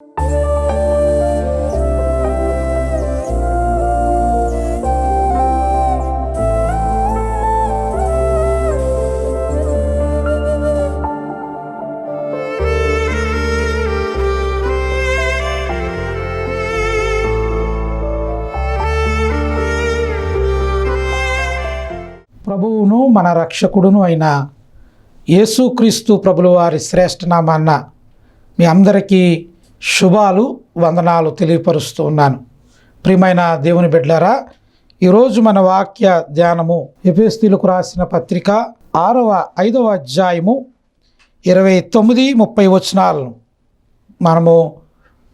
ప్రభువును మన రక్షకుడును అయిన యేసుక్రీస్తు ప్రభుల వారి శ్రేష్ఠ నామాన్న మీ అందరికీ శుభాలు వందనాలు తెలియపరుస్తూ ఉన్నాను. ప్రియమైన దేవుని బిడ్డలారా, ఈరోజు మన వాక్య ధ్యానము ఎఫెసీయులకు రాసిన పత్రిక 5వ అధ్యాయము 29-30 వచనాలను మనము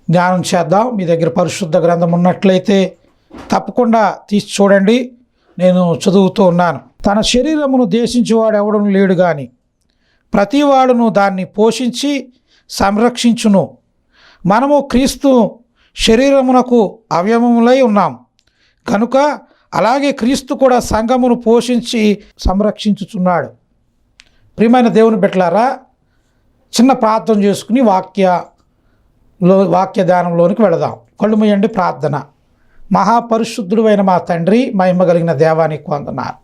ధ్యానం చేద్దాం. మీ దగ్గర పరిశుద్ధ గ్రంథం ఉన్నట్లయితే తప్పకుండా తీసి చూడండి. నేను చదువుతూ ఉన్నాను. తన శరీరమును దేశించేవాడు ఎవడను లేడు గాని ప్రతివాడును దాన్ని పోషించి సంరక్షించును. మనము క్రీస్తు శరీరమునకు అవయవములై ఉన్నాం కనుక అలాగే క్రీస్తు కూడా సంఘమును పోషించి సంరక్షించుచున్నాడు. ప్రియమైన దేవుని బిడ్డలారా, చిన్న ప్రార్థన చేసుకుని వాక్య ధ్యానంలోనికి వెళదాం. కళ్ళు మూయండి. ప్రార్థన. మహాపరిశుద్ధుడు అయిన మా తండ్రి, మహిమ కలిగిన దేవానికి వందనాలు.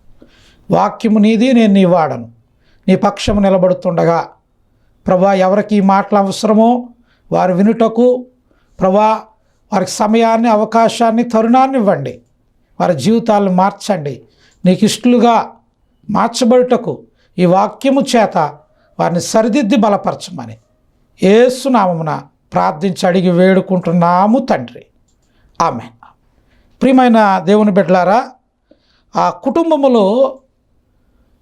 వాక్యము నీది, నేను నీ వాడను. నీ పక్షము నిలబడుతుండగా ప్రభా, ఎవరికి ఈ మాటలు అవసరమో వారు వినుటకు ప్రభా వారికి సమయాన్ని, అవకాశాన్ని, తరుణాన్ని ఇవ్వండి. వారి జీవితాలను మార్చండి. నీకు ఇష్టలుగా మార్చబడుటకు ఈ వాక్యము చేత వారిని సరిదిద్ది బలపరచమని యేసు నామమున ప్రార్థించి అడిగి వేడుకుంటున్నాము తండ్రి. ఆమేన్. ప్రియమైన దేవుని బిడ్డలారా, ఆ కుటుంబములో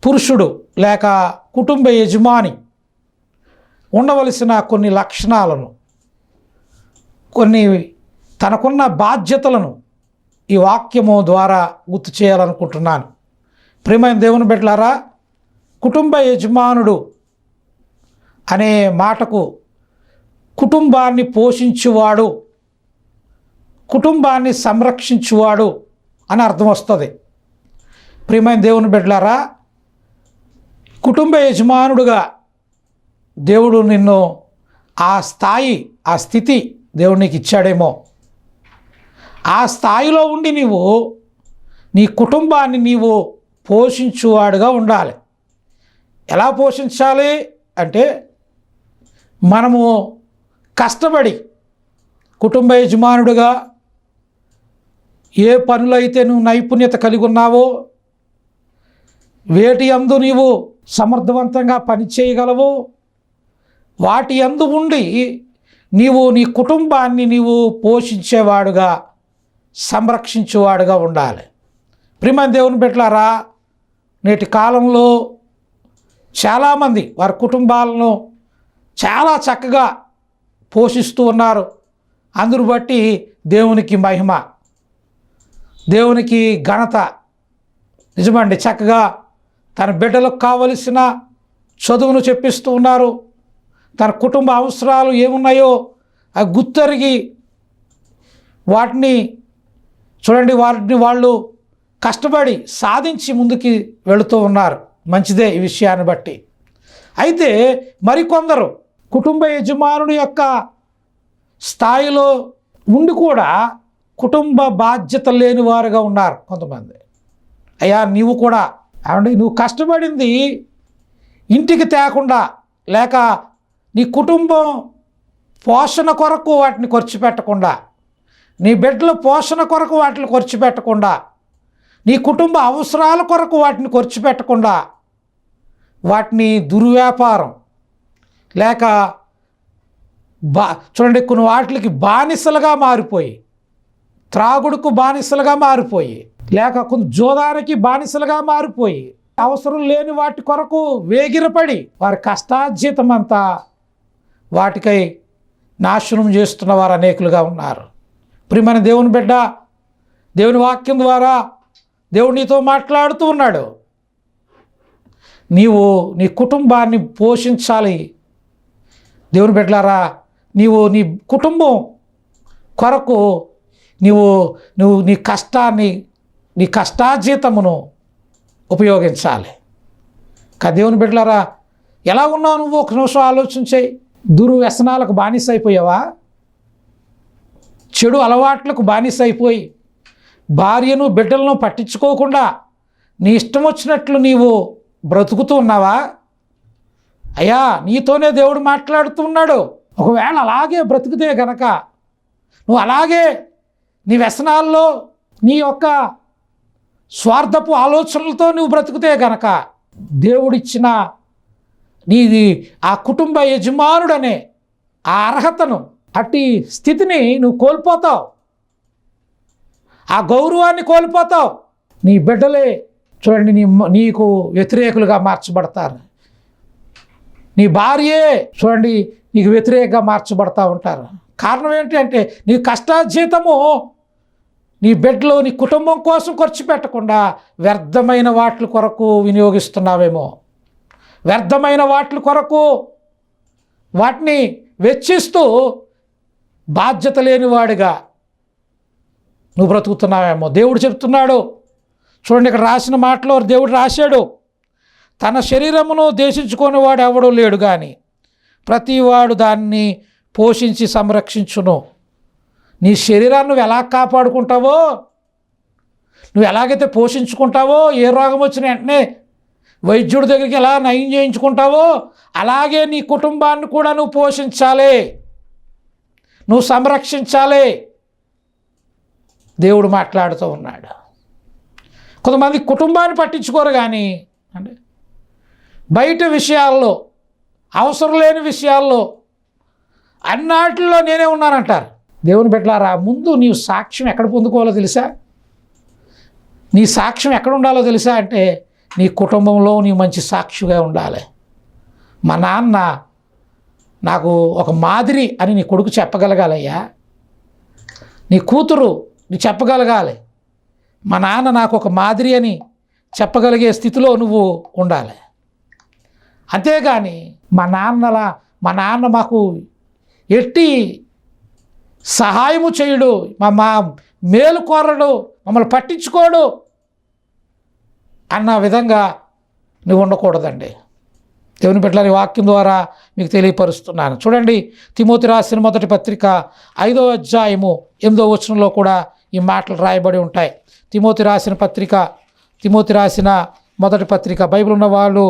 పురుషుడు లేక కుటుంబ యజమాని ఉండవలసిన కొన్ని లక్షణాలను, కొన్ని తనకున్న బాధ్యతలను ఈ వాక్యము ద్వారా గుర్తు చేయాలనుకుంటున్నాను. ప్రియమైన దేవుని బిడ్డలారా, కుటుంబ యజమానుడు అనే మాటకు కుటుంబాన్ని పోషించువాడు, కుటుంబాన్ని సంరక్షించువాడు అని అర్థం వస్తుంది. ప్రియమైన దేవుని బిడ్డలారా, కుటుంబ యజమానుడుగా దేవుడు నిన్ను ఆ స్థాయి, ఆ స్థితి దేవుడు నీకు ఇచ్చాడేమో. ఆ స్థాయిలో ఉండి నీవు నీ కుటుంబాన్ని నీవు పోషించువాడుగా ఉండాలి. ఎలా పోషించాలి అంటే, మనము కష్టపడి కుటుంబ యజమానుడుగా ఏ పనులైతే నువ్వు నైపుణ్యత కలిగి ఉన్నావో, వేటి యందు నీవు సమర్థవంతంగా పనిచేయగలవో, వాటి యందు ఉండి నీవు నీ కుటుంబాన్ని నీవు పోషించేవాడుగా, సంరక్షించేవాడుగా ఉండాలి. ప్రియమైన దేవుని బిడ్డలారా, నేటి కాలంలో చాలామంది వారి కుటుంబాలను చాలా చక్కగా పోషిస్తూ ఉన్నారు. అందును బట్టి దేవునికి మహిమ, దేవునికి ఘనత. నిజమండి, చక్కగా తన బిడ్డలకు కావలసిన చదువును చెప్పిస్తూ ఉన్నారు. తన కుటుంబ అవసరాలు ఏమున్నాయో అవి గుర్తెరిగి వాటిని చూడండి, వాటిని వాళ్ళు కష్టపడి సాధించి ముందుకి వెళుతూ ఉన్నారు. మంచిదే ఈ విషయాన్ని బట్టి. అయితే మరికొందరు కుటుంబ యజమానుడి యొక్క స్థాయిలో ఉండి కూడా కుటుంబ బాధ్యత లేని వారుగా ఉన్నారు కొంతమంది. అయ్యా, నీవు కూడా ఏమండి, నువ్వు కష్టపడింది ఇంటికి తేకుండా, లేక నీ కుటుంబం పోషణ కొరకు వాటిని ఖర్చు పెట్టకుండా, నీ బిడ్డల పోషణ కొరకు వాటిని ఖర్చు పెట్టకుండా, నీ కుటుంబ అవసరాల కొరకు వాటిని ఖర్చు పెట్టకుండా, వాటిని దుర్వ్యాపారం లేక చూడండి, కొన్ని వాటికి బానిసలుగా మారిపోయి, త్రాగుడుకు బానిసలుగా మారిపోయి, లేక కొంత జోదానికి బానిసలుగా మారిపోయి, అవసరం లేని వాటి కొరకు వేగిరపడి వారి కష్టార్జితం అంతా వాటికై నాశనం చేస్తున్న వారు అనేకులుగా ఉన్నారు. ప్రియమైన దేవుని బిడ్డ, దేవుని వాక్యం ద్వారా దేవుడు నీతో మాట్లాడుతూ ఉన్నాడు. నీవు నీ కుటుంబాన్ని పోషించాలి. దేవుని బిడ్డలారా, నీవు నీ కుటుంబం కొరకు నీవు నీ కష్టాన్ని, నీ కష్టార్జితమును ఉపయోగించాలి. దేవుని బిడ్డలారా, ఎలా ఉన్నావు నువ్వు? ఒక నిమిషం ఆలోచించేయి. దుర్వ్యసనాలకు బానిస అయిపోయావా? చెడు అలవాట్లకు బానిస అయిపోయి భార్యను బిడ్డలను పట్టించుకోకుండా నీ ఇష్టం వచ్చినట్లు నీవు బ్రతుకుతూ ఉన్నావా? అయ్యా, నీతోనే దేవుడు మాట్లాడుతూ ఉన్నాడు. ఒకవేళ అలాగే బ్రతికితే గనక, నువ్వు అలాగే నీ వ్యసనాల్లో నీ యొక్క స్వార్థపు ఆలోచనలతో నువ్వు బ్రతికితే గనక, దేవుడిచ్చిన నీది ఆ కుటుంబ యజమానుడనే ఆ అర్హతను, అట్టి స్థితిని నువ్వు కోల్పోతావు. ఆ గౌరవాన్ని కోల్పోతావు. నీ బిడ్డలే చూడండి నీకు వ్యతిరేకులుగా మార్చబడతారు. నీ భార్యే చూడండి నీకు వ్యతిరేకంగా మార్చబడతా ఉంటారు. కారణం ఏంటి అంటే, నీ కష్టార్జితము నీ బిడ్డలు నీ కుటుంబం కోసం ఖర్చు పెట్టకుండా వ్యర్థమైన వాటి కొరకు వినియోగిస్తున్నావేమో. వ్యర్థమైన వాటి కొరకు వాటిని వెచ్చిస్తూ బాధ్యత లేనివాడిగా నువ్వు బ్రతుకుతున్నావేమో. దేవుడు చెప్తున్నాడు చూడండి, ఇక్కడ రాసిన మాటలో దేవుడు రాశాడు, తన శరీరమును దేశించుకునేవాడు ఎవడూ లేడు కానీ ప్రతివాడు దాన్ని పోషించి సంరక్షించును. నీ శరీరాన్ని నువ్వు ఎలా కాపాడుకుంటావో, నువ్వు ఎలాగైతే పోషించుకుంటావో, ఏ రోగం వచ్చిన వెంటనే వైద్యుడి దగ్గరికి ఎలా నయం చేయించుకుంటావో, అలాగే నీ కుటుంబాన్ని కూడా నువ్వు పోషించాలి, నువ్వు సంరక్షించాలి. దేవుడు మాట్లాడుతూ ఉన్నాడు. కొంతమంది కుటుంబాన్ని పట్టించుకోరు కానీ అంటే బయట విషయాల్లో, అవసరం లేని విషయాల్లో అన్నాటిలో నేనే ఉన్నానంటారు. దేవుని బిడ్డలారా, ముందు నీవు సాక్ష్యం ఎక్కడ పొందుకోవాలో తెలుసా? నీ సాక్ష్యం ఎక్కడ ఉండాలో తెలుసా అంటే, నీ కుటుంబంలో నీ మంచి సాక్షిగా ఉండాలి. మా నాన్న నాకు ఒక మాదిరి అని నీ కొడుకు చెప్పగలగాలయ్యా. నీ కూతురు నీ చెప్పగలగాలి, మా నాన్న నాకు ఒక మాదిరి అని చెప్పగలిగే స్థితిలో నువ్వు ఉండాలి. అంతేగాని మా నాన్న మాకు ఎట్టి సహాయము చేయడు, మా మేలు కోరడు, మమ్మల్ని పట్టించుకోడు అన్న విధంగా నువ్వు ఉండకూడదండి. దేవుని బిడ్డలారా, వాక్యం ద్వారా మీకు తెలియపరుస్తున్నాను. చూడండి, తిమోతి రాసిన మొదటి పత్రిక 5వ అధ్యాయము 8వ వచనంలో కూడా ఈ మాటలు రాయబడి ఉంటాయి. తిమోతి రాసిన మొదటి పత్రిక బైబిల్ ఉన్న వాళ్ళు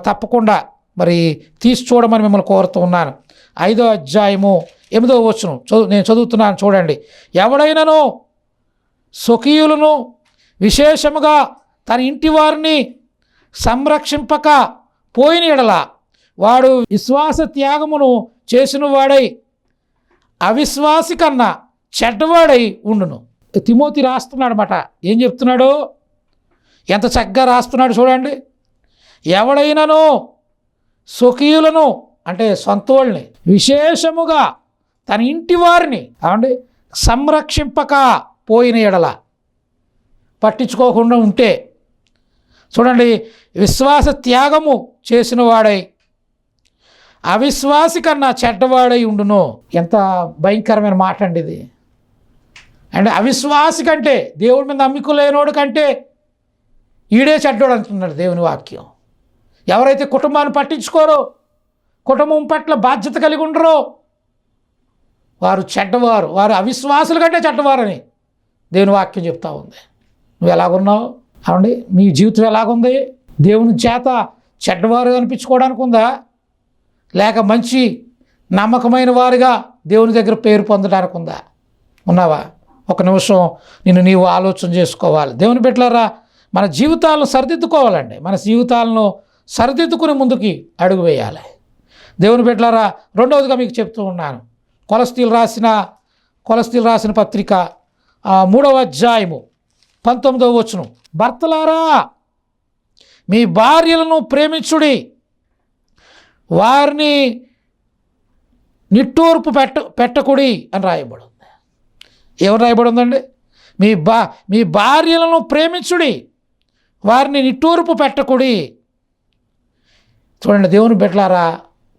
తప్పకుండా మరి తీసి చూడమని మిమ్మల్ని కోరుతూ ఉన్నాను. 5వ అధ్యాయము 8వ వచనం నేను చదువుతున్నాను చూడండి. ఎవడైనాను స్వకీయులను విశేషముగా తన ఇంటి వారిని సంరక్షింపక పోయిన ఎడల వాడు విశ్వాస త్యాగమును చేసిన వాడై అవిశ్వాసి కన్నా చెడ్డవాడై ఉండును. తిమోతి రాస్తున్నాడు అన్నమాట. ఏం చెప్తున్నాడు? ఎంత చక్కగా రాస్తున్నాడు చూడండి. ఎవడైనాను స్వకీయులను అంటే సొంతోళ్ళని విశేషముగా తన ఇంటి వారిని అవండి సంరక్షింపక పోయిన ఎడల, పట్టించుకోకుండా ఉంటే చూడండి, విశ్వాస త్యాగము చేసిన వాడై అవిశ్వాసి కన్నా చెడ్డవాడై ఉండును. ఎంత భయంకరమైన మాట అండి ఇది. అంటే అవిశ్వాసి కంటే, దేవుడి మీద నమ్మిక లేనోడు కంటే ఈడే చెడ్డోడు అంటున్నాడు దేవుని వాక్యం. ఎవరైతే కుటుంబాన్ని పట్టించుకోరో, కుటుంబం పట్ల బాధ్యత కలిగి ఉండరో వారు చెడ్డవారు, వారు అవిశ్వాసుల కంటే చెడ్డవారని దేవుని వాక్యం చెప్తా ఉంది. నువ్వు ఎలాగున్నావు? అవండి, మీ జీవితం ఎలాగుంది? దేవుని చేత చెడ్డవారు అనిపించుకోవడానికి ఉందా, లేక మంచి నమ్మకమైన వారుగా దేవుని దగ్గర పేరు పొందడానికి ఉందా? ఉన్నావా? ఒక నిమిషం నీవు ఆలోచన చేసుకోవాలి. దేవుని బిడ్డలారా, మన జీవితాలను సరిదిద్దుకోవాలండి. మన జీవితాలను సరిదిద్దుకుని ముందుకి అడుగు వేయాలి. దేవుని బిడ్డలారా, రెండవదిగా మీకు చెప్తూ ఉన్నాను, కొలస్తీలు రాసిన పత్రిక 3వ అధ్యాయము 19వ వచనం. భర్తలారా, మీ భార్యలను ప్రేమించుడి, వారిని నిట్టూర్పు పెట్టకుడి అని రాయబడి ఉంది. ఎవరు రాయబడి ఉందండి? మీ భార్యలను ప్రేమించుడి, వారిని నిట్టూర్పు పెట్టకుడి. చూడండి దేవుని బిడ్డలారా,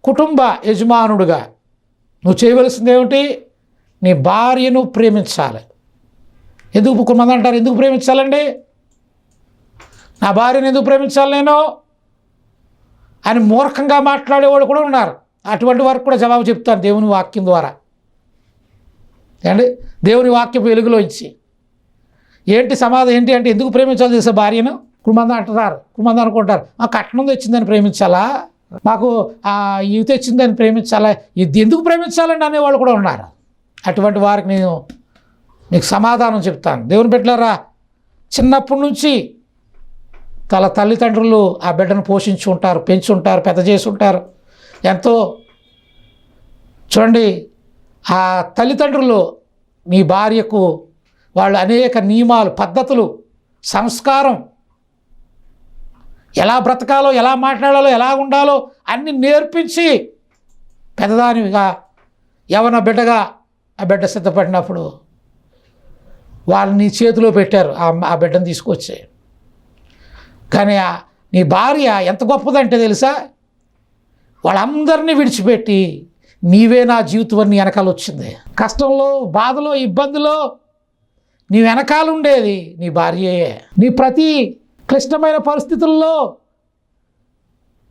కుటుంబ యజమానుడుగా నువ్వు చేయవలసింది ఏమిటి? నీ భార్యను ప్రేమించాలి. ఎందుకు కొంతమంది అంటారు, ఎందుకు ప్రేమించాలండి? నా భార్యను ఎందుకు ప్రేమించాలి నేను అని మూర్ఖంగా మాట్లాడేవాళ్ళు కూడా ఉన్నారు. అటువంటి వారికి కూడా జవాబు చెప్తాను దేవుని వాక్యం ద్వారా. ఏమండి దేవుని వాక్యపు వెలుగులోంచి ఏంటి సమాధానం ఏంటి అంటే ఎందుకు ప్రేమించాలి చేసే భార్యను కుటుంబంతో అంటున్నారు, కుటుంబంతో అనుకుంటారు కట్నం తెచ్చిందని ప్రేమించాలా, మాకు ఇవి తెచ్చిందని ప్రేమించాలా, ఇది ఎందుకు ప్రేమించాలండి అనేవాళ్ళు కూడా ఉన్నారు. అటువంటి వారికి నేను మీకు సమాధానం చెప్తాను. దేవుని బిడ్డలారా, చిన్నప్పటి నుంచి తల్లిదండ్రులు ఆ బిడ్డను పోషించి ఉంటారు, పెంచి ఉంటారు, పెద్ద చేసి ఉంటారు. ఎంతో చూడండి, ఆ తల్లిదండ్రులు మీ భార్యకు వాళ్ళు అనేక నియమాలు, పద్ధతులు, సంస్కారం, ఎలా బ్రతకాలో, ఎలా మాట్లాడాలో, ఎలా ఉండాలో అన్నీ నేర్పించి పెద్దదానివిగా యవన బిడ్డగా ఆ బిడ్డ సిద్ధపడినప్పుడు వాళ్ళు నీ చేతిలో పెట్టారు ఆ బిడ్డను తీసుకొచ్చి. కానీ నీ భార్య ఎంత గొప్పదంటే తెలుసా, వాళ్ళందరినీ విడిచిపెట్టి నీవే నా జీవితం అని నీ వెనకాల వచ్చింది. కష్టంలో, బాధలో, ఇబ్బందిలో నీ వెనకాల ఉండేది నీ భార్యయే. నీ ప్రతి క్లిష్టమైన పరిస్థితుల్లో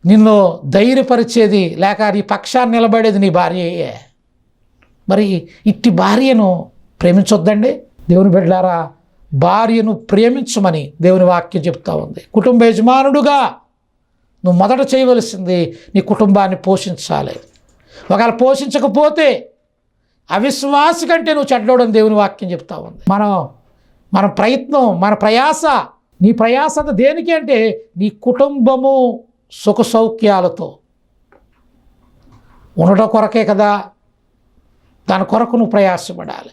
నిన్ను ధైర్యపరిచేది లేక నీ పక్షాన్ని నిలబడేది నీ భార్యయే. మరి ఇట్టి భార్యను ప్రేమించొద్దండి. దేవుని బిడ్డలారా, భార్యను ప్రేమించమని దేవుని వాక్యం చెప్తా ఉంది. కుటుంబ యజమానుడుగా నువ్వు మొదట చేయవలసింది నీ కుటుంబాన్ని పోషించాలి. ఒకవేళ పోషించకపోతే అవిశ్వాసి కంటే నువ్వు చెడ్డోడని దేవుని వాక్యం చెప్తా ఉంది. మన ప్రయత్నం, మన ప్రయాస, నీ ప్రయాస అంతా దేనికి అంటే నీ కుటుంబము సుఖ సౌఖ్యాలతో ఉండడం కొరకే కదా. దాని కొరకు నువ్వు ప్రయాసపడాలి.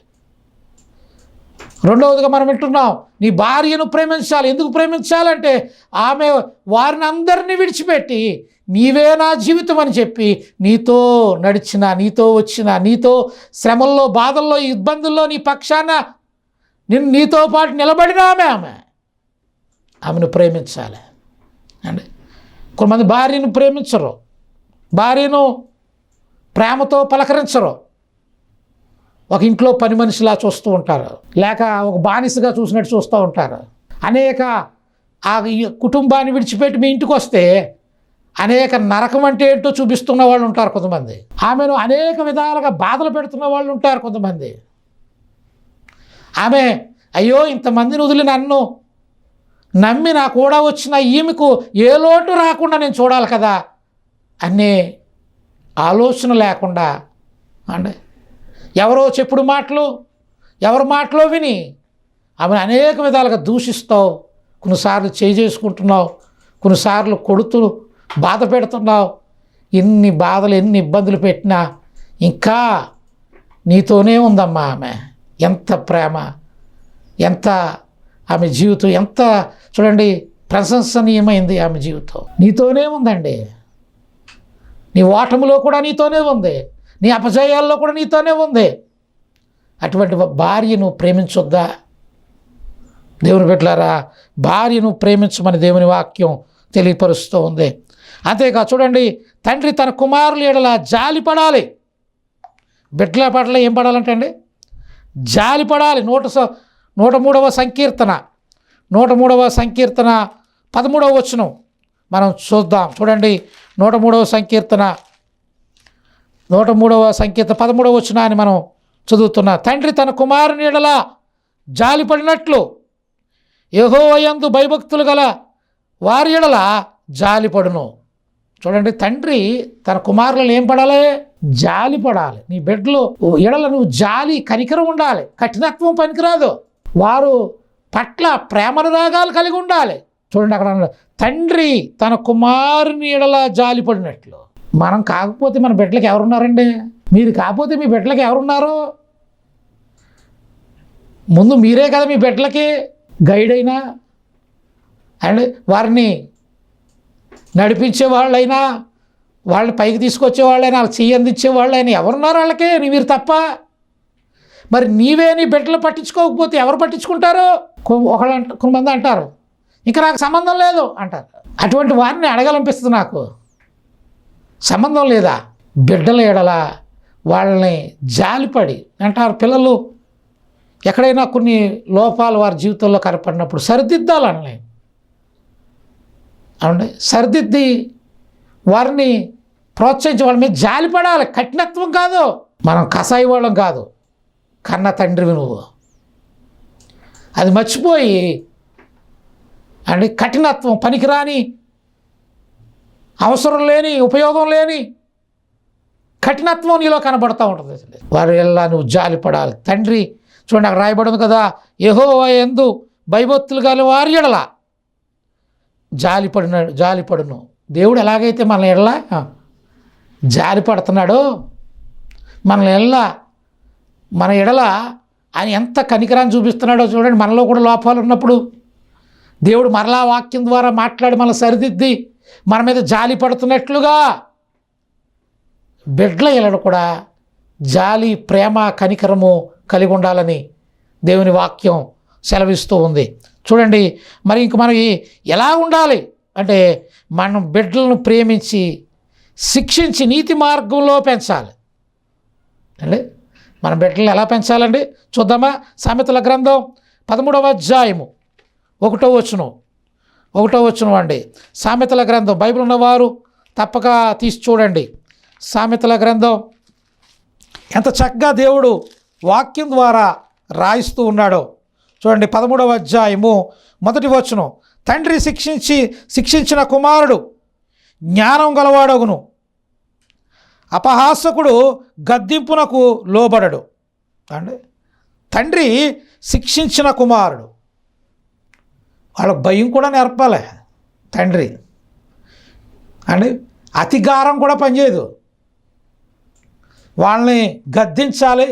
రెండవదిగా మనం వింటున్నాం, నీ భార్యను ప్రేమించాలి. ఎందుకు ప్రేమించాలంటే ఆమె వారిని అందరినీ విడిచిపెట్టి నీవే నా జీవితం అని చెప్పి నీతో నడిచిన, నీతో వచ్చిన, నీతో శ్రమల్లో, బాధల్లో, ఇబ్బందుల్లో నీ పక్షాన నీతో పాటు నిలబడిన ఆమెను ప్రేమించాలి అండి. కొంతమంది భార్యను ప్రేమించరు, భార్యను ప్రేమతో పలకరించరు, ఒక ఇంట్లో పని మనిషిలా చూస్తూ ఉంటారు, లేక ఒక బానిసగా చూసినట్టు చూస్తూ ఉంటారు. అనేక ఆ కుటుంబాన్ని విడిచిపెట్టి మీ ఇంటికి వస్తే అనేక నరకం అంటే ఏంటో చూపిస్తున్న వాళ్ళు ఉంటారు కొంతమంది. ఆమెను అనేక విధాలుగా బాధలు పెడుతున్న వాళ్ళు ఉంటారు కొంతమంది. ఆమె అయ్యో ఇంతమందిని వదిలి నన్ను నమ్మి నా కూడా వచ్చిన ఈమెకు ఏ లోటు రాకుండా నేను చూడాలి కదా అనే ఆలోచన లేకుండా అండి ఎవరో చెప్పుడు మాటలు, ఎవరి మాటలో విని ఆమెను అనేక విధాలుగా దూషిస్తావు, కొన్నిసార్లు చేసుకుంటున్నావు, కొన్నిసార్లు కొడుతూ బాధ పెడుతున్నావు. ఎన్ని బాధలు, ఎన్ని ఇబ్బందులు పెట్టినా ఇంకా నీతోనే ఉందమ్మా ఆమె. ఎంత ప్రేమ, ఎంత ఆమె జీవితం, ఎంత చూడండి ప్రశంసనీయమైంది ఆమె జీవితం. నీతోనే ఉందండి. నీ ఓటములో కూడా నీతోనే ఉంది, నీ అపజయాల్లో కూడా నీతోనే ఉంది. అటువంటి భార్యను ప్రేమించొద్దా? దేవుని బిడ్డలారా, భార్యను ప్రేమించమని దేవుని వాక్యం తెలియపరుస్తూ ఉంది. అంతేకాదు చూడండి, తండ్రి తన కుమారుల ఎడల జాలి పడాలి. బిడ్డల పట్ల ఏం పడాలంటే అండి జాలి పడాలి. 103వ సంకీర్తన 13వ వచనం మనం చూద్దాం. చూడండి 103వ సంకీర్తన 13వ వచనాన్ని మనం చదువుతున్నా. తండ్రి తన కుమారుని ఎడల జాలి పడినట్లు యెహోవా యందు భయభక్తులు గల వారి ఎడల జాలి పడును. చూడండి, తండ్రి తన కుమారులను ఏం పడాలి? జాలి పడాలి. నీ బిడ్డలు ఎడల నువ్వు జాలి, కనికరం ఉండాలి. కఠినత్వం పనికిరాదు. వారు పట్ల ప్రేమనురాగాలు కలిగి ఉండాలి. చూడండి అక్కడ తండ్రి తన కుమారుని ఎడల జాలి పడినట్లు. మనం కాకపోతే మన బిడ్డలకి ఎవరున్నారండి? మీరు కాకపోతే మీ బిడ్డలకి ఎవరున్నారు? ముందు మీరే కదా మీ బిడ్డలకి గైడ్ అయినా అండ్ వారిని నడిపించే వాళ్ళైనా, వాళ్ళని పైకి తీసుకొచ్చే వాళ్ళైనా, వాళ్ళకి చెయ్యి అందించే వాళ్ళైనా ఎవరున్నారు? వాళ్ళకే మీరు తప్ప. మరి నీవే నీ బిడ్డలు పట్టించుకోకపోతే ఎవరు పట్టించుకుంటారు? కొంతమంది అంటారు ఇంకా నాకు సంబంధం లేదు అంటారు. అటువంటి వారిని అడగాలనిపిస్తుంది నాకు. సంబంధం లేదా? బిడ్డల ఎడల వాళ్ళని జాలిపడి అంటారు. పిల్లలు ఎక్కడైనా కొన్ని లోపాలు వారి జీవితంలో కనపడినప్పుడు సరిదిద్దాలని అవునండి, సరిదిద్ది వారిని ప్రోత్సహించి వాళ్ళ మీద జాలిపడాలి. కఠినత్వం కాదు. మనం కసాయి వాళ్ళం కాదు, కన్న తండ్రివి నువ్వు. అది మర్చిపోయి కఠినత్వం, పనికిరాని, అవసరం లేని, ఉపయోగం లేని కఠినత్వం నీలో కనబడుతూ ఉంటుంది. వారి ఎలా నువ్వు జాలిపడాలి. తండ్రి చూడండి, అక్కడ రాయబడింది కదా, యెహోవా యందు భయభక్తులు గల వారి ఎడల జాలిపడును. దేవుడు ఎలాగైతే మన ఎడల జాలిపడుతున్నాడో, మన ఎడల ఆయన ఎంత కనికరాన్ని చూపిస్తున్నాడో చూడండి. మనలో కూడా లోపాలు ఉన్నప్పుడు దేవుడు మరలా వాక్యం ద్వారా మాట్లాడి మన సరిదిద్ది మన మీద జాలి పడుతున్నట్లుగా బిడ్డల ఎడల కూడా జాలి, ప్రేమ, కనికరము కలిగి ఉండాలని దేవుని వాక్యం సెలవిస్తూ ఉంది. చూడండి, మరి ఇంక మనకి ఎలా ఉండాలి అంటే, మనం బిడ్డలను ప్రేమించి శిక్షించి నీతి మార్గంలో పెంచాలి అండి. మన బిడ్డలను ఎలా పెంచాలండి చూద్దామా? సామెతల గ్రంథం 13వ అధ్యాయము 1వ వచనం అండి. సామెతల గ్రంథం బైబిల్ ఉన్నవారు తప్పక తీసి చూడండి. సామెతల గ్రంథం ఎంత చక్కగా దేవుడు వాక్యం ద్వారా రాయిస్తూ ఉన్నాడో చూడండి. 13వ అధ్యాయము 1వ వచనం, తండ్రి శిక్షించిన కుమారుడు జ్ఞానం గలవాడగును, అపహాసకుడు గద్దింపునకు లోబడడు. అండి, తండ్రి శిక్షించిన కుమారుడు, వాళ్ళకు భయం కూడా నేర్పాలి తండ్రి అండి. అతిగారం కూడా పనిచేయదు, వాళ్ళని గద్దించాలి.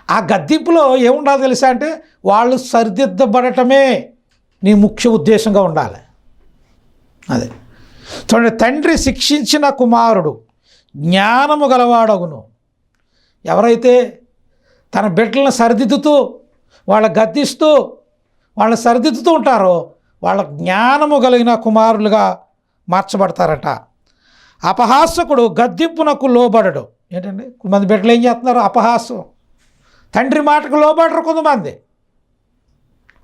ఆ గద్దింపులో ఏముండాలి తెలుసా అంటే, వాళ్ళు సరిదిద్దబడటమే నీ ముఖ్య ఉద్దేశంగా ఉండాలి. అదే చూడండి, తండ్రి శిక్షించిన కుమారుడు జ్ఞానము గలవాడగును. ఎవరైతే తన బిడ్డలను సరిదిద్దుతూ వాళ్ళని సరిదిద్దుతూ ఉంటారో వాళ్ళ జ్ఞానము కలిగిన కుమారులుగా మార్చబడతారట. అపహాసకుడు గద్దింపునకు లోబడడు. ఏంటండి, కొంతమంది బిడ్డలు ఏం చేస్తున్నారు? అపహాసం, తండ్రి మాటకు లోబడరు కొంతమంది.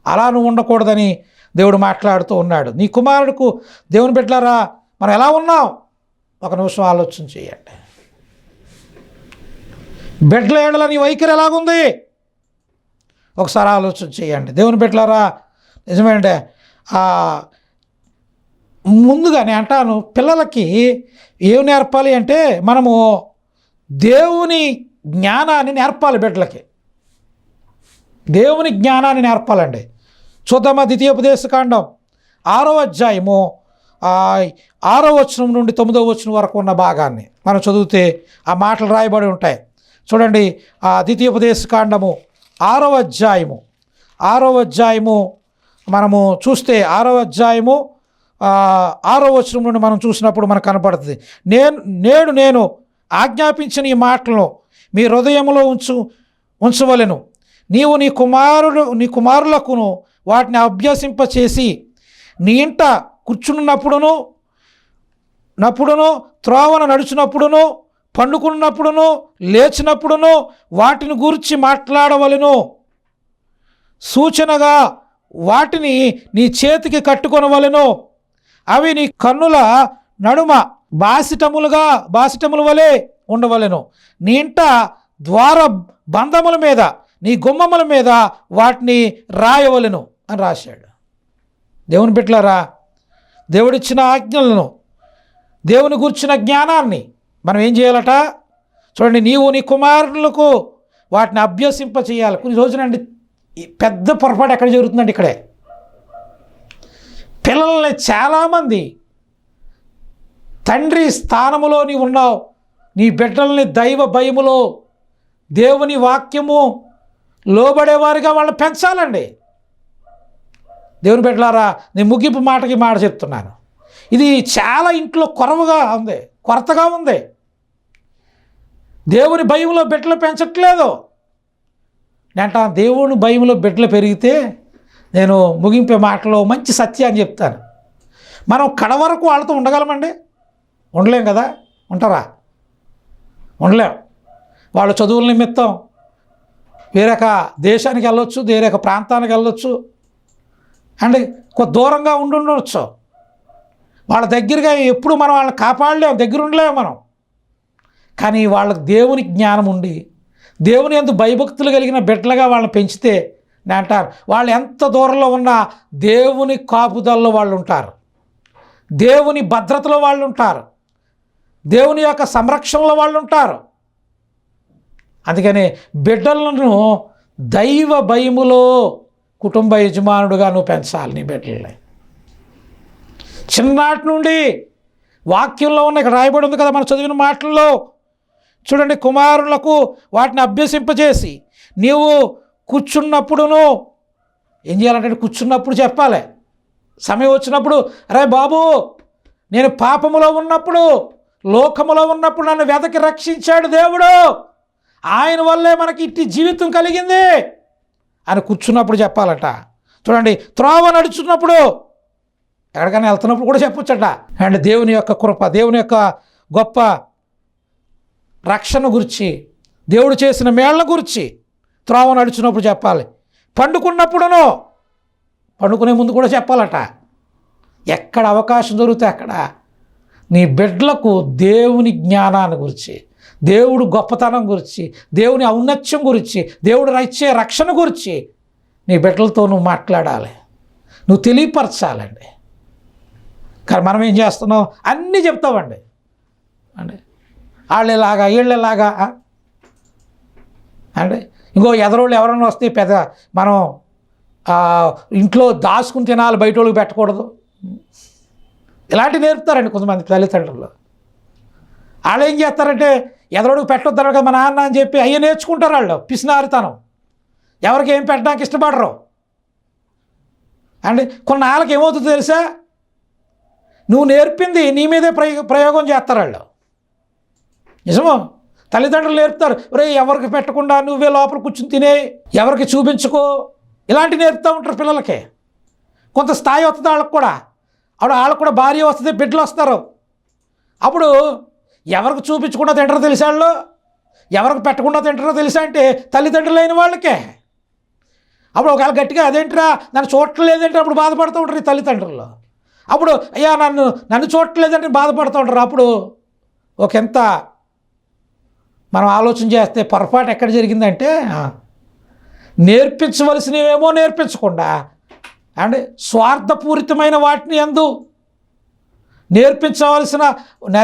అలా నువ్వు ఉండకూడదని దేవుడు మాట్లాడుతూ ఉన్నాడు. నీ కుమారుడుకు, దేవుని బిడ్డలారా, మనం ఎలా ఉన్నాం ఒక నిమిషం ఆలోచన చేయండి. బిడ్డల ఏడల నీ వైఖరి ఎలాగుంది ఒకసారి ఆలోచన చేయండి. దేవుని బిడ్డలారా, నిజమే అంటే ముందుగా నేను అంటాను, పిల్లలకి ఏం నేర్పాలి అంటే, మనము దేవుని జ్ఞానాన్ని నేర్పాలి. బిడ్డలకి దేవుని జ్ఞానాన్ని నేర్పాలండి. చూద్దామా? ద్వితీయోపదేశకాండం 6వ అధ్యాయము 6వ వచనం నుండి 9వ వచనం వరకు ఉన్న భాగాన్ని మనం చదివితే ఆ మాటలు రాయబడి ఉంటాయి. చూడండి, ఆ ద్వితీయోపదేశకాండము 6వ అధ్యాయము మనము చూస్తే 6వ అధ్యాయము 6వ వచనం నుండి మనం చూసినప్పుడు మనకు కనపడుతుంది. నేను ఆజ్ఞాపించిన ఈ మాటలను మీ హృదయంలో ఉంచవలెను. నీవు నీ కుమారులకును వాటిని అభ్యసింపచేసి నీ ఇంట కూర్చున్నప్పుడును, త్రోవన నడుచున్నప్పుడును, పండుకున్నప్పుడును, లేచినప్పుడును వాటిని గురించి మాట్లాడవలెను. సూచనగా వాటిని నీ చేతికి కట్టుకొనవలెను. అవి నీ కన్నుల నడుమ బాసిటముల వలె ఉండవలెను. నీ ఇంట ద్వార బంధముల మీద, నీ గుమ్మముల మీద వాటిని రాయవలెను అని రాశాడు. దేవుని బిడ్డలారా, దేవుడిచ్చిన ఆజ్ఞలను, దేవుని గురించిన జ్ఞానాన్ని మనం ఏం చేయాలట చూడండి. నీవు నీ కుమారులకు వాటిని అభ్యసింప చేయాలి. కొన్ని రోజునండి పెద్ద పొరపాటు ఎక్కడ జరుగుతుందండి, ఇక్కడే పిల్లల్ని చాలామంది తండ్రి స్థానములో నీవు ఉన్నావు, నీ బిడ్డల్ని దైవ భయములో, దేవుని వాక్యము లోబడేవారిగా వాళ్ళని పెంచాలండి. దేవుని బిడ్డలారా, నేను ముగింపు మాట చెప్తున్నాను. ఇది చాలా ఇంట్లో కొరతగా ఉంది. దేవుని భయంలో బిడ్డలు పెంచట్లేదు. నేను దేవుని భయంలో బిడ్డలు పెరిగితే, నేను ముగింపే మాటలో మంచి సత్యాన్ని చెప్తాను. మనం కడవరకు వాళ్ళతో ఉండగలమండి? ఉండలేం కదా. ఉంటారా? ఉండలేం. వాళ్ళ చదువుల నిమిత్తం వేరొక దేశానికి వెళ్ళొచ్చు, వేరొక ప్రాంతానికి వెళ్ళొచ్చు అండ్ కొంత దూరంగా ఉండొచ్చు. వాళ్ళ దగ్గరగా ఎప్పుడు మనం వాళ్ళని కాపాడలేము, దగ్గర ఉండలేము మనం. కానీ వాళ్ళకి దేవుని జ్ఞానం ఉండి, దేవుని యందు భయభక్తులు కలిగిన బిడ్డలుగా వాళ్ళని పెంచితే నేను అంటారు వాళ్ళు ఎంత దూరంలో ఉన్నా దేవుని కాపుదల్లో వాళ్ళు ఉంటారు, దేవుని భద్రతలో వాళ్ళు ఉంటారు, దేవుని యొక్క సంరక్షణలో వాళ్ళు ఉంటారు. అందుకని బిడ్డలను దైవ భయములో కుటుంబ యజమానుడుగా నువ్వు పెంచాలి నీ బిడ్డల్ని. చిన్ననాటి నుండి వాక్యంలో ఉన్న ఇక్కడ రాయబడి ఉంది కదా మనం చదివిన మాటల్లో చూడండి, కుమారులకు వాటిని అభ్యసింపజేసి నీవు కూర్చున్నప్పుడును ఏం చేయాలంటే కూర్చున్నప్పుడు చెప్పాలి, సమయం వచ్చినప్పుడు అరే బాబు నేను పాపములో ఉన్నప్పుడు లోకములో ఉన్నప్పుడు నన్ను వెతకి రక్షించాడు దేవుడు, ఆయన వల్లే మనకి ఇట్టి జీవితం కలిగింది అని కూర్చున్నప్పుడు చెప్పాలట. చూడండి, త్రోవ నడుచున్నప్పుడు ఎక్కడికైనా వెళ్తున్నప్పుడు కూడా చెప్పొచ్చట. అండ్ దేవుని యొక్క కృప, దేవుని యొక్క గొప్ప రక్షణ గురించి, దేవుడు చేసిన మేళ్ల గురించి త్రోవ నడుచున్నప్పుడు చెప్పాలి. పండుకున్నప్పుడునో పండుకునే ముందు కూడా చెప్పాలట. ఎక్కడ అవకాశం దొరికితే అక్కడ నీ బిడ్డలకు దేవుని జ్ఞానాన్ని గురించి, దేవుడు గొప్పతనం గురించి, దేవుని ఔన్నత్యం గురించి, దేవుడు ఇచ్చే రక్షణ గురించి నీ బిడ్డలతో నువ్వు మాట్లాడాలి, నువ్వు తెలియపరచాలండి. కానీ మనం ఏం చేస్తున్నాం, అన్నీ చెప్తామండి అండి, వాళ్ళేలాగా వీళ్ళేలాగా అంటే ఇంకో ఎదరోళ్ళు ఎవరైనా వస్తే పెద్ద మనం ఇంట్లో దాచుకుని తినాలి, బయట వాళ్ళకి పెట్టకూడదు, ఇలాంటివి నేర్పుతారండి కొంతమంది తల్లిదండ్రులు. వాళ్ళు ఏం చేస్తారంటే ఎదరోడికి పెట్టొద్దారు కదా మా నాన్న అని చెప్పి అయ్యే నేర్చుకుంటారు. వాళ్ళు పిసినారితనం, ఎవరికి ఏం పెట్టడానికి ఇష్టపడరు అండి. కొన్నాళ్ళకి ఏమవుతుందో తెలుసా, నువ్వు నేర్పింది నీ మీదే ప్రయోగం చేస్తారు వాళ్ళు. నిజమో, తల్లిదండ్రులు నేర్పుతారు, రే ఎవరికి పెట్టకుండా నువ్వే లోపల కూర్చుని తినే, ఎవరికి చూపించుకో, ఇలాంటివి నేర్పుతూ ఉంటారు పిల్లలకి. కొంత స్థాయి వస్తుంది వాళ్ళకి కూడా, అప్పుడు వాళ్ళకు కూడా భార్య వస్తుంది, బిడ్డలు వస్తారు. అప్పుడు ఎవరికి చూపించకుండా తింటారో తెలుసా వాళ్ళు, ఎవరికి పెట్టకుండా తింటారో తెలుసా అంటే తల్లిదండ్రులు అయిన వాళ్ళకే. అప్పుడు ఒకవేళ గట్టిగా అదేంటిరా నన్ను చూడట్లేదంటే అప్పుడు బాధపడుతూ ఉంటారు ఈ తల్లిదండ్రులు. అప్పుడు అయ్యా నన్ను చూడట్లేదంటే బాధపడుతూ ఉంటారు. అప్పుడు ఒకంత మనం ఆలోచన చేస్తే పొరపాటు ఎక్కడ జరిగిందంటే, నేర్పించవలసినవేమో నేర్పించకుండా అండ్ స్వార్థపూరితమైన వాటిని యందు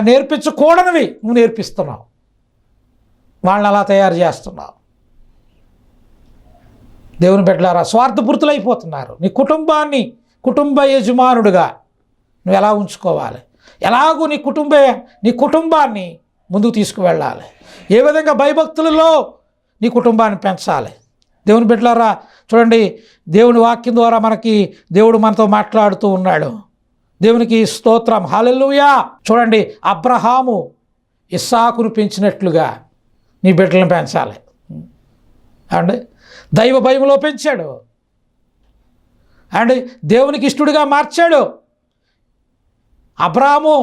నేర్పించకూడనివి నువ్వు నేర్పిస్తున్నావు, వాళ్ళని అలా తయారు చేస్తున్నావు. దేవుని బిడ్డలారా, స్వార్థపూరితులు అయిపోతున్నారు. నీ కుటుంబాన్ని కుటుంబ యజమానుడిగా నువ్వు ఎలా ఉంచుకోవాలి, ఎలాగూ నీ కుటుంబాన్ని ముందుకు తీసుకువెళ్ళాలి, ఏ విధంగా భయభక్తులలో నీ కుటుంబాన్ని పెంచాలి. దేవుని బిడ్డలారా చూడండి, దేవుని వాక్యం ద్వారా దేవుడు మనతో మాట్లాడుతూ ఉన్నాడు. దేవునికి స్తోత్రం, హల్లెలూయా. చూడండి, అబ్రహాము ఇస్సాకును పెంచినట్లుగా నీ బిడ్డలను పెంచాలి అండి. దైవ భయములో పెంచాడు అండి, దేవునికి ఇష్టడుగా మార్చాడు. అబ్రహాము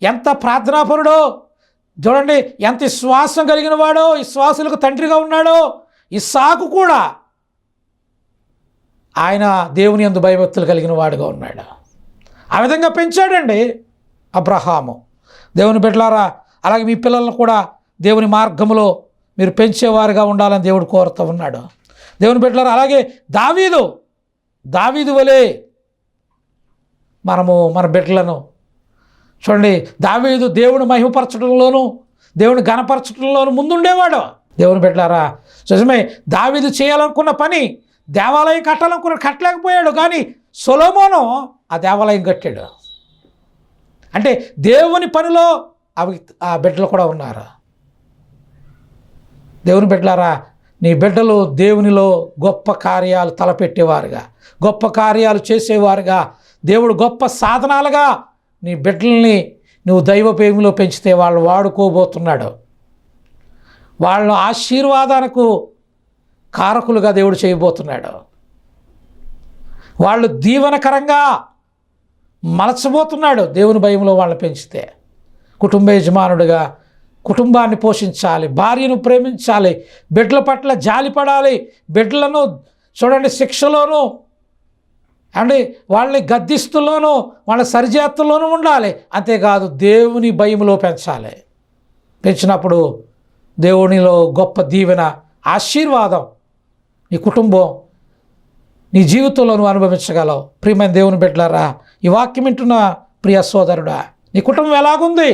ఎంత ప్రార్థనాపరుడో చూడండి, ఎంత విశ్వాసం కలిగిన వాడో, విశ్వాసులకు తండ్రిగా ఉన్నాడో. ఇస్సాకు కూడా ఆయన దేవుని యందు భయభక్తులు కలిగిన వాడుగా ఉన్నాడు. ఆ విధంగా పెంచాడండి అబ్రహాము. దేవుని బిడ్డలారా, అలాగే మీ పిల్లలను కూడా దేవుని మార్గంలో మీరు పెంచేవారుగా ఉండాలని దేవుడు కోరుతూ ఉన్నాడు. దేవుని బిడ్డలారా, అలాగే దావీదు వలె మనము మన బిడ్డలను చూడండి, దావీదు దేవుని మహిమపరచడంలోనూ దేవుని ఘనపరచడంలోనూ ముందుండేవాడు. దేవుని బిడ్డలారా, నిజమే, దావీదు చేయాలనుకున్న పని, దేవాలయం కట్టలేకపోయాడు, కానీ సొలొమోను ఆ దేవాలయం కట్టాడు. అంటే దేవుని పనిలో ఆ బిడ్డలు కూడా ఉన్నారు. దేవుని బిడ్డలారా, నీ బిడ్డలు దేవునిలో గొప్ప కార్యాలు తలపెట్టేవారుగా, గొప్ప కార్యాలు చేసేవారుగా, దేవుడు గొప్ప సాధనాలుగా నీ బిడ్డల్ని నువ్వు దైవ ప్రేమలో పెంచితే వాళ్ళు వాడుకోబోతున్నాడు. వాళ్ళ ఆశీర్వాదానికి కారకులుగా దేవుడు చేయబోతున్నాడు. వాళ్ళు దీవెనకరంగా మలచబోతున్నాడు దేవుని భయంలో వాళ్ళని పెంచితే. కుటుంబ యజమానుడిగా కుటుంబాన్ని పోషించాలి, భార్యను ప్రేమించాలి, బిడ్డల పట్ల జాలిపడాలి, బిడ్డలను చూడండి శిక్షలోనూ అండి వాళ్ళని గద్దిస్తుల్లోనూ వాళ్ళ సరిచేతుల్లోనూ ఉండాలి. అంతేకాదు దేవుని భయంలో పెంచాలి. పెంచినప్పుడు దేవునిలో గొప్ప దీవెన, ఆశీర్వాదం నీ కుటుంబం, నీ జీవితంలో నువ్వు అనుభవించగలవు. ప్రియమైన దేవుని బిడ్డలారా, ఈ వాక్యం వింటున్న ప్రియ సోదరుడా, నీ కుటుంబం ఎలాగుంది?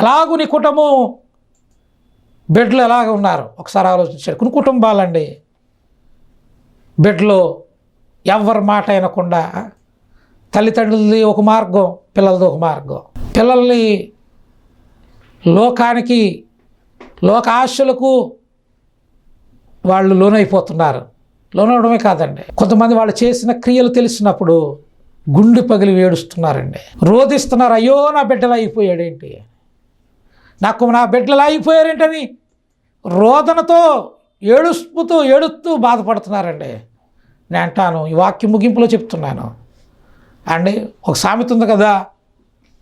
ఎలాగూ నీ కుటుంబం, బిడ్డలు ఎలాగ ఉన్నారు? ఒకసారి ఆలోచించారు. కొన్ని కుటుంబాలండి, బిడ్డలు ఎవరి మాట వినకుండా, తల్లిదండ్రులది ఒక మార్గం, పిల్లలది ఒక మార్గం. పిల్లల్ని లోకానికి, లోక ఆశలకు వాళ్ళు లోనైపోతున్నారు. లోనవడమే కాదండి, కొంతమంది వాళ్ళు చేసిన క్రియలు తెలిసినప్పుడు గుండె పగిలి ఏడుస్తున్నారండి, రోధిస్తున్నారు. అయ్యో నా బిడ్డలు అయిపోయాడేంటి, నా బిడ్డలు అయిపోయారేంటని రోదనతో ఏడుస్తూ బాధపడుతున్నారండి. నేను అంటాను, ఈ వాక్యం ముగింపులో చెప్తున్నాను అండి, ఒక సామెత ఉంది కదా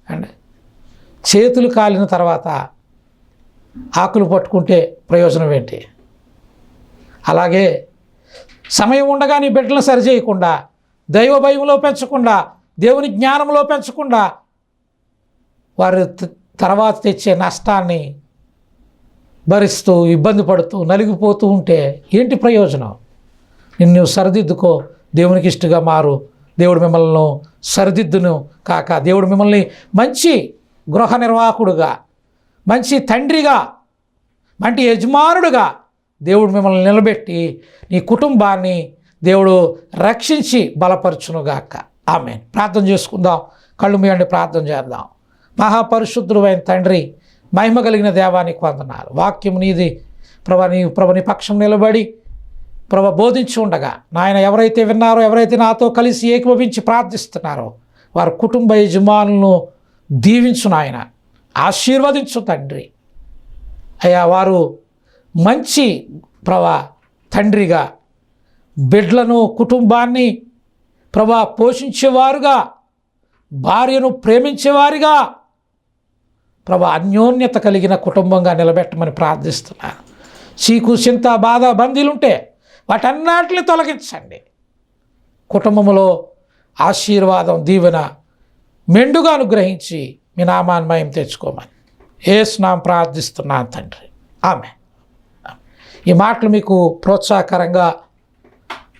అండి, చేతులు కాలిన తర్వాత ఆకులు పట్టుకుంటే ప్రయోజనం ఏంటి? అలాగే సమయం ఉండగా నీ బిడ్డలను సరిచేయకుండా, దైవ భయంలో పెంచకుండా, దేవుని జ్ఞానంలో పెంచకుండా, వారు తర్వాత తెచ్చే నష్టాన్ని భరిస్తూ, ఇబ్బంది పడుతూ, నలిగిపోతూ ఉంటే ఏంటి ప్రయోజనం? నిన్ను సరిదిద్దుకో, దేవునికి ఇష్టగా మారు. దేవుడు మిమ్మల్ని సరిదిద్దును కాక, దేవుడు మిమ్మల్ని మంచి గృహ నిర్వాహకుడుగా, మంచి తండ్రిగా, మంచి యజమానుడుగా దేవుడు మిమ్మల్ని నిలబెట్టి నీ కుటుంబాన్ని దేవుడు రక్షించి బలపరచునుగాక. ఆమేన్. ప్రార్థన చేసుకుందాం. కళ్ళు మూయండి, ప్రార్థన చేద్దాం. మహాపరిశుద్ధుడు అయిన తండ్రి, మహిమ కలిగిన దేవానికి వందనాలు. వాక్యం నీది ప్రభు, నీ పక్షం నిలబడి బోధించి ఉండగా నాయన, ఎవరైతే విన్నారో, ఎవరైతే నాతో కలిసి ఏకీభవించి ప్రార్థిస్తున్నారో వారి కుటుంబ యజమానులను దీవించు నాయన, ఆశీర్వదించు తండ్రి. అయ్యా, వారు మంచి తండ్రిగా బిడ్డలను, కుటుంబాన్ని పోషించేవారుగా, భార్యను ప్రేమించేవారిగా అన్యోన్యత కలిగిన కుటుంబంగా నిలబెట్టమని ప్రార్థిస్తున్నాను. చీకు, చింత, బాధ, బందీలుంటే వాటన్నిటిని తొలగించండి. కుటుంబంలో ఆశీర్వాదం, దీవెన మెండుగా అనుగ్రహించి మీ నామాన్ని మహిమ తెచ్చుకోమని యేసు నామమున ప్రార్థిస్తున్నాను తండ్రి. ఆమేన్. ఈ మాటలు మీకు ప్రోత్సాహకరంగా,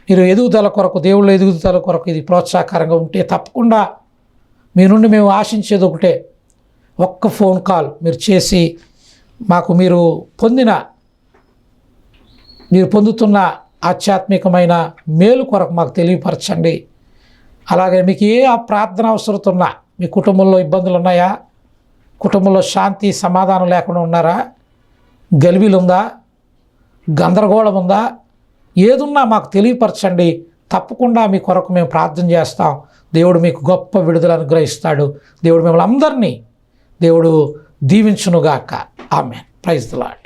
మీరు ఎదుగుదల కొరకు, దేవుళ్ళ ఎదుగుదల కొరకు ఇది ప్రోత్సాహకరంగా ఉంటే తప్పకుండా మీ నుండి మేము ఆశించేది ఒకటే, ఒక్క ఫోన్ కాల్ మీరు చేసి మాకు మీరు పొందుతున్న ఆధ్యాత్మికమైన మేలు కొరకు మాకు తెలియపరచండి. అలాగే మీకు ఏ ప్రార్థన అవసరం ఉన్నా, మీ కుటుంబంలో ఇబ్బందులు ఉన్నాయా, కుటుంబంలో శాంతి సమాధానం లేకుండా ఉన్నారా, గలిబిలు ఉందా, గందరగోళం ఉందా, ఏదున్నా మాకు తెలియపరచండి. తప్పకుండా మీ కొరకు మేము ప్రార్థన చేస్తాం. దేవుడు మీకు గొప్ప విడుదల అనుగ్రహిస్తాడు. దేవుడు మిమ్మల్ని అందరినీ దేవుడు దీవించునుగాక. ఆమేన్. Praise the lord.